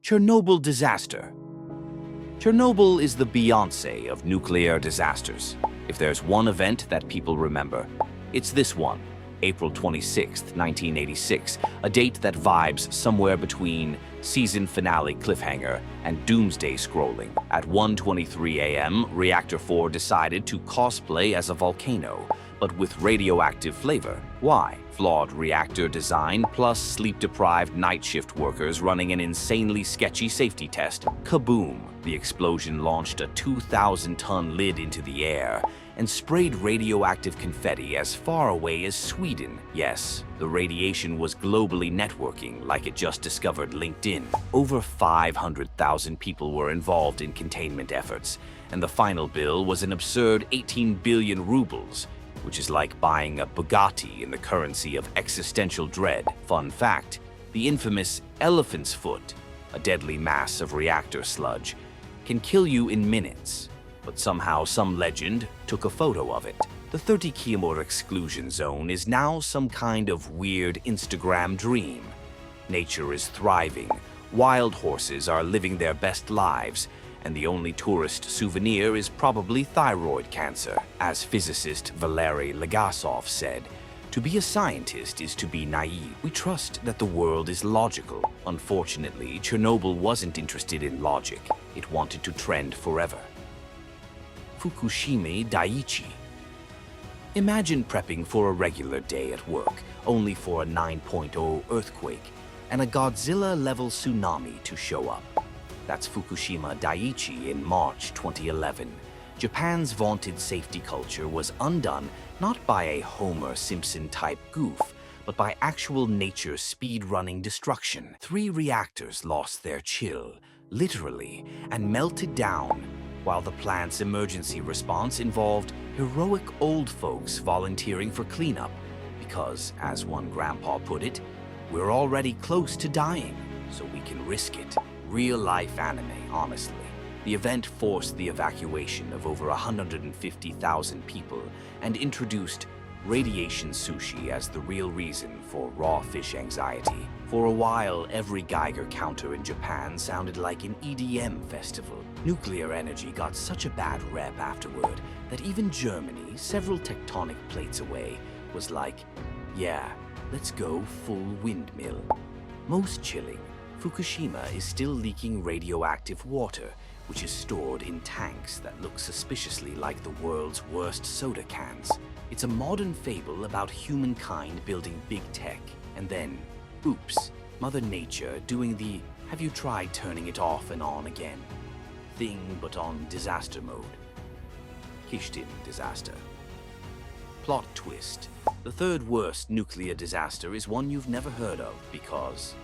Chernobyl disaster. Chernobyl is the Beyoncé of nuclear disasters. If there's one event that people remember, it's this one, April 26, 1986, a date that vibes somewhere between season finale cliffhanger and doomsday scrolling. At 1:23 a.m., Reactor 4 decided to cosplay as a volcano, but with radioactive flavor. Why? Flawed reactor design plus sleep-deprived night shift workers running an insanely sketchy safety test. Kaboom! The explosion launched a 2,000-ton lid into the air and sprayed radioactive confetti as far away as Sweden. Yes, the radiation was globally networking like it just discovered LinkedIn. Over 500,000 people were involved in containment efforts, and the final bill was an absurd 18 billion rubles, which is like buying a Bugatti in the currency of existential dread. Fun fact, the infamous elephant's foot, a deadly mass of reactor sludge, can kill you in minutes. But somehow some legend took a photo of it. The 30 km exclusion zone is now some kind of weird Instagram dream. Nature is thriving, wild horses are living their best lives, and the only tourist souvenir is probably thyroid cancer. As physicist Valery Legasov said, "To be a scientist is to be naive. We trust that the world is logical." Unfortunately, Chernobyl wasn't interested in logic. It wanted to trend forever. Fukushima Daiichi. Imagine prepping for a regular day at work, only for a 9.0 earthquake and a Godzilla-level tsunami to show up. That's Fukushima Daiichi in March 2011. Japan's vaunted safety culture was undone not by a Homer Simpson-type goof, but by actual nature speed-running destruction. 3 reactors lost their chill, literally, and melted down, while the plant's emergency response involved heroic old folks volunteering for cleanup, because, as one grandpa put it, we're already close to dying, so we can risk it. Real-life anime, honestly. The event forced the evacuation of over 150,000 people and introduced radiation sushi as the real reason for raw fish anxiety. For a while, every Geiger counter in Japan sounded like an EDM festival. Nuclear energy got such a bad rep afterward that even Germany, several tectonic plates away, was like, yeah, let's go full windmill. Most chilling, Fukushima is still leaking radioactive water, which is stored in tanks that look suspiciously like the world's worst soda cans. It's a modern fable about humankind building big tech, and then, oops, Mother Nature doing the "have you tried turning it off and on again" thing, but on disaster mode. Kishtim disaster. Plot twist. The third worst nuclear disaster is one you've never heard of because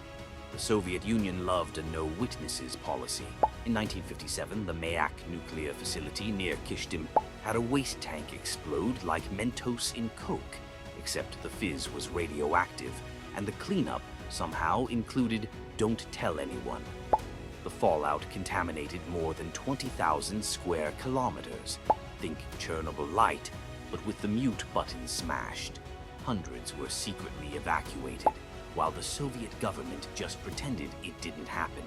the Soviet Union loved a no-witnesses policy. In 1957, the Mayak nuclear facility near Kishtim had a waste tank explode like Mentos in Coke, except the fizz was radioactive, and the cleanup somehow included "don't tell anyone." The fallout contaminated more than 20,000 square kilometers. Think Chernobyl light, but with the mute button smashed. Hundreds were secretly evacuated, while the Soviet government just pretended it didn't happen.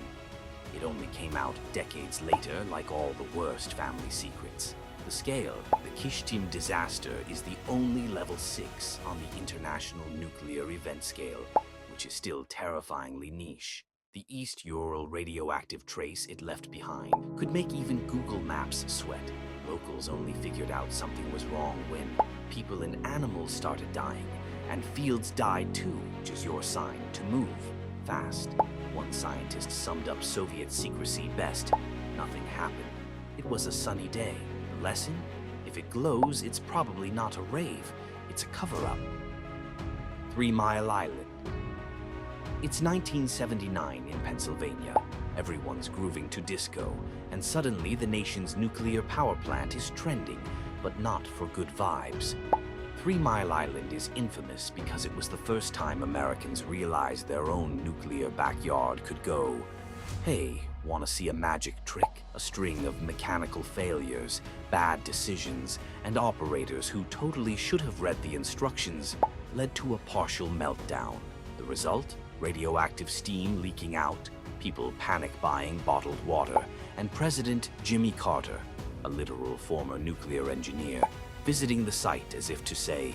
It only came out decades later like all the worst family secrets. The scale, the Kishtim disaster, is the only level 6 on the International Nuclear Event Scale, which is still terrifyingly niche. The East Ural radioactive trace it left behind could make even Google Maps sweat. Locals only figured out something was wrong when people and animals started dying, and fields died too, which is your sign to move fast. One scientist summed up Soviet secrecy best: nothing happened. It was a sunny day. The lesson? If it glows, it's probably not a rave. It's a cover-up. 3 Mile Island. It's 1979 in Pennsylvania. Everyone's grooving to disco, and suddenly the nation's nuclear power plant is trending, but not for good vibes. 3 Mile Island is infamous because it was the first time Americans realized their own nuclear backyard could go, hey, want to see a magic trick? A string of mechanical failures, bad decisions, and operators who totally should have read the instructions led to a partial meltdown. The result? Radioactive steam leaking out, people panic buying bottled water, and President Jimmy Carter, a literal former nuclear engineer, visiting the site as if to say,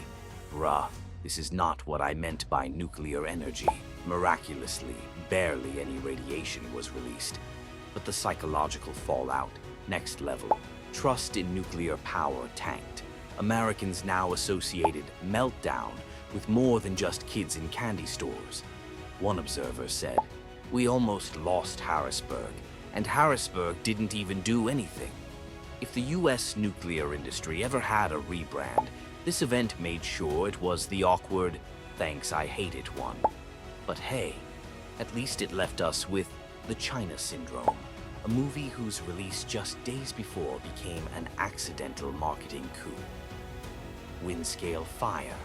"Bruh, this is not what I meant by nuclear energy." Miraculously, barely any radiation was released. But the psychological fallout, next level. Trust in nuclear power tanked. Americans now associated meltdown with more than just kids in candy stores. One observer said, "We almost lost Harrisburg, and Harrisburg didn't even do anything." If the US nuclear industry ever had a rebrand, this event made sure it was the awkward, "thanks I hate it" one. But hey, at least it left us with The China Syndrome, a movie whose release just days before became an accidental marketing coup. Wind-scale fire.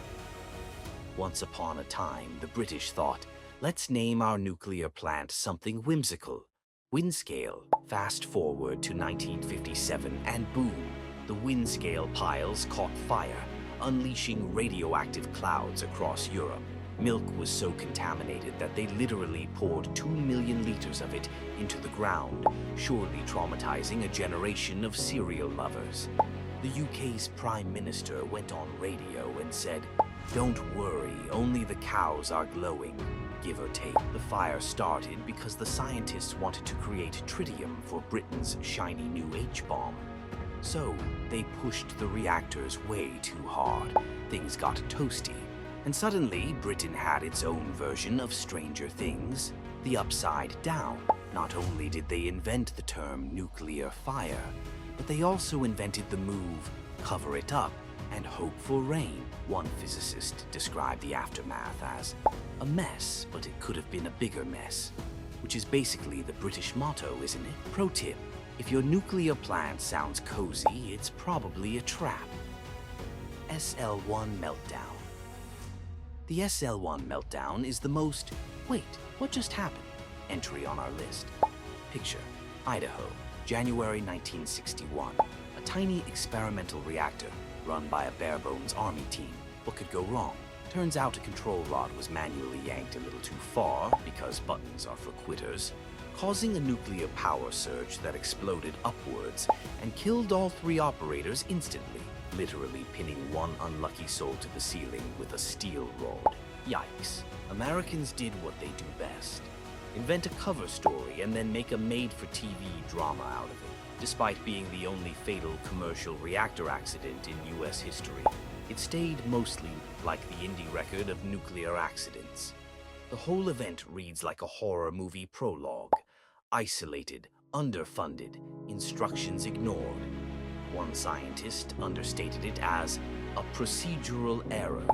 Once upon a time, the British thought, let's name our nuclear plant something whimsical. Wind-scale. Fast forward to 1957 and boom, the wind-scale piles caught fire, unleashing radioactive clouds across Europe. Milk was so contaminated that they literally poured 2 million liters of it into the ground, surely traumatizing a generation of cereal lovers. The UK's Prime Minister went on radio and said, "Don't worry, only the cows are glowing." Give or take, the fire started because the scientists wanted to create tritium for Britain's shiny new H-bomb. So, they pushed the reactors way too hard. Things got toasty. And suddenly, Britain had its own version of Stranger Things, the Upside Down. Not only did they invent the term nuclear fire, but they also invented the move, cover it up, and hope for rain. One physicist described the aftermath as a mess, but it could have been a bigger mess. Which is basically the British motto, isn't it? Pro tip, if your nuclear plant sounds cozy, it's probably a trap. SL-1 meltdown. The SL-1 meltdown is the most, wait, what just happened? Entry on our list. Picture, Idaho, January 1961. A tiny experimental reactor run by a bare-bones army team. What could go wrong? Turns out a control rod was manually yanked a little too far, because buttons are for quitters, causing a nuclear power surge that exploded upwards and killed all 3 operators instantly, literally pinning one unlucky soul to the ceiling with a steel rod. Yikes. Americans did what they do best. Invent a cover story and then make a made-for-TV drama out of it, despite being the only fatal commercial reactor accident in US history. It stayed mostly like the indie record of nuclear accidents. The whole event reads like a horror movie prologue. Isolated, underfunded, instructions ignored. One scientist understated it as a procedural error.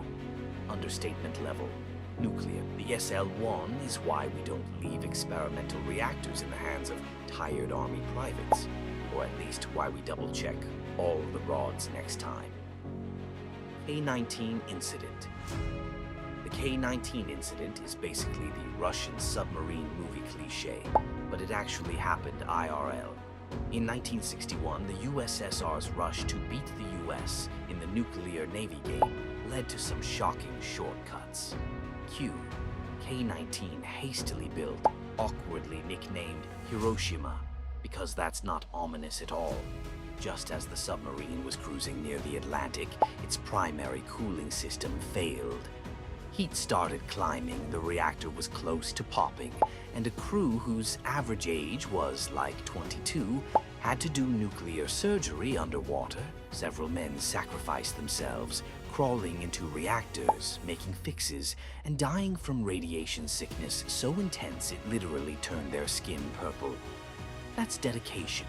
Understatement level. Nuclear. The SL-1 is why we don't leave experimental reactors in the hands of tired army privates. Or at least why we double-check all the rods next time. K-19 incident. The K-19 incident is basically the Russian submarine movie cliché, but it actually happened IRL. In 1961, the USSR's rush to beat the US in the nuclear navy game led to some shocking shortcuts. Q. K-19 hastily built, awkwardly nicknamed Hiroshima, because that's not ominous at all. Just as the submarine was cruising near the Atlantic, its primary cooling system failed. Heat started climbing, the reactor was close to popping, and a crew whose average age was like 22 had to do nuclear surgery underwater. Several men sacrificed themselves, crawling into reactors, making fixes, and dying from radiation sickness so intense it literally turned their skin purple. That's dedication,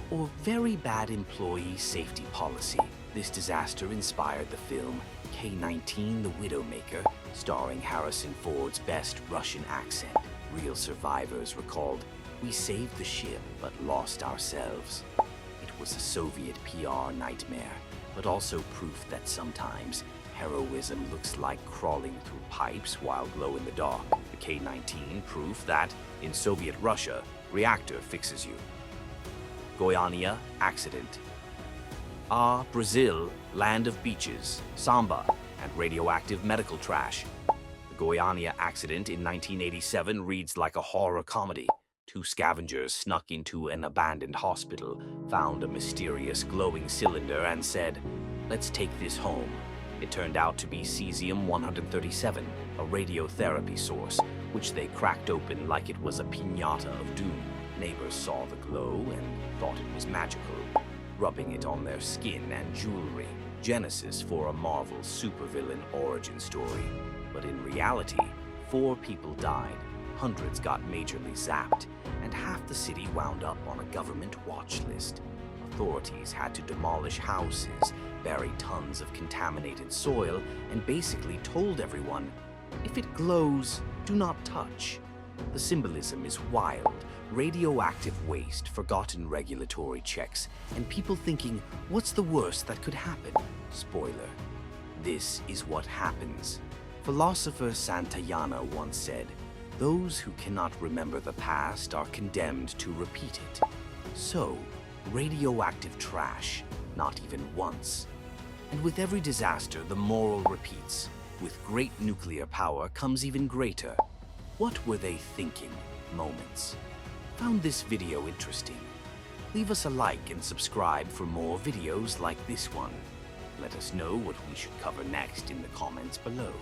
or very bad employee safety policy. This disaster inspired the film K-19 The Widowmaker, starring Harrison Ford's best Russian accent. Real survivors recalled, "We saved the ship, but lost ourselves." It was a Soviet PR nightmare, but also proof that sometimes heroism looks like crawling through pipes while glow in the dark. The K-19 proof that, in Soviet Russia, reactor fixes you. Goiânia accident. Brazil, land of beaches, samba, and radioactive medical trash. The Goiânia accident in 1987 reads like a horror comedy. Two scavengers snuck into an abandoned hospital, found a mysterious glowing cylinder, and said, "Let's take this home." It turned out to be cesium-137, a radiotherapy source, which they cracked open like it was a piñata of doom. Neighbors saw the glow and thought it was magical, rubbing it on their skin and jewelry. Genesis for a Marvel supervillain origin story. But in reality, 4 people died, hundreds got majorly zapped, and half the city wound up on a government watch list. Authorities had to demolish houses, bury tons of contaminated soil, and basically told everyone, if it glows, do not touch. The symbolism is wild. Radioactive waste, forgotten regulatory checks, and people thinking, what's the worst that could happen? Spoiler, this is what happens. Philosopher Santayana once said, those who cannot remember the past are condemned to repeat it. So, radioactive trash, not even once. And with every disaster, the moral repeats. With great nuclear power comes even greater. What were they thinking? Moments. Found this video interesting? Leave us a like and subscribe for more videos like this one. Let us know what we should cover next in the comments below.